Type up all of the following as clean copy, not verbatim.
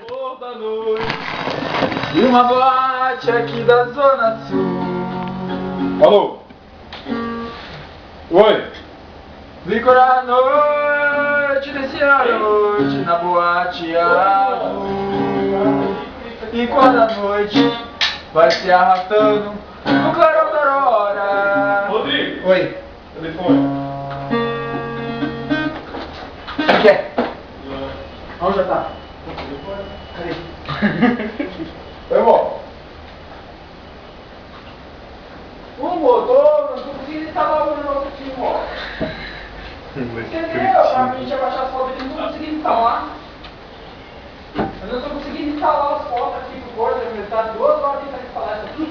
Toda noite. E uma boate aqui da Zona Sul. Alô? Oi? Licor à noite, desce à noite na boate azul. Enquanto a noite vai se arrastando no clarão da aurora. Rodrigo? Oi. Telefone. O que é? Onde já tá? Cadê? Oi, amor. Ô, amor, não tô conseguindo instalar o negócio aqui, amor. Entendeu? Pra gente abaixar as fotos aqui, não tô conseguindo instalar. Eu não tô conseguindo instalar as fotos aqui pro coisa, tá 2 horas tentando instalar isso aqui.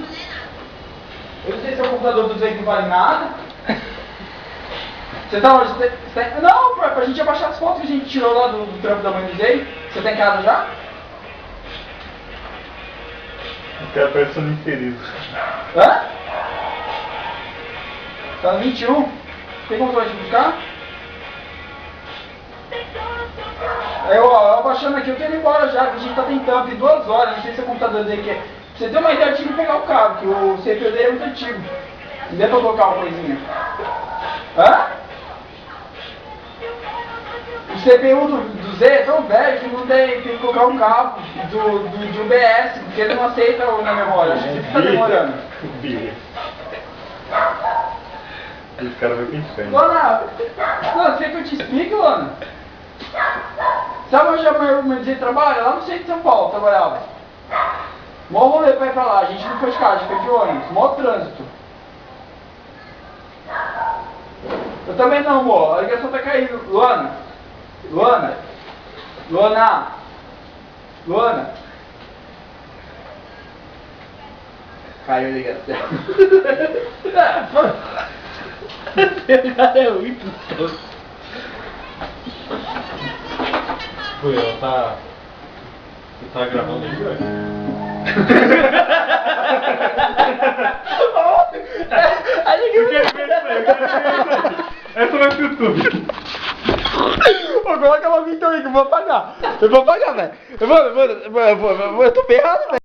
Eu não sei se é o computador do Zé que não vale nada. Você tá onde? Não, pra gente abaixar as fotos que a gente tirou lá do trampo da mãe do Zé. Você tá em casa já? O cara parece um infeliz. Hã? Tá no 21? Tem como você buscar? Eu abaixando aqui, eu quero ir embora já, que a gente tá tentando, tem 2 horas, não sei se o computador dele quer. Pra você ter uma ideia, eu tive que pegar o cabo, que o CPU dele é muito antigo. Não deu pra colocar uma coisinha. Hã? O CPU do Z é tão velho que não tem que colocar um cabo do UBS, porque ele não aceita na memória. Acho que você tá demorando. Esse cara vai pro inferno. Lona, você quer que eu te explique, Lona? Sabe onde a minha irmã trabalha? Lá no centro de São Paulo, trabalhava. Mó rolê pra ir pra lá, a gente não foi de carro, a gente foi de ônibus, mó trânsito. Eu também não, amor, a ligação tá caindo. Luana, Luana, Luana, Luana. Caiu a ligação. É muito tosco. Foi, ela tá... Você tá gravando aí, velho? Eu quero ver isso aí, eu quero ver isso aí. Essa vai pro YouTube. Pô, coloca ela no vídeo aí que eu vou apagar. Eu vou apagar, velho. Eu tô ferrado, velho.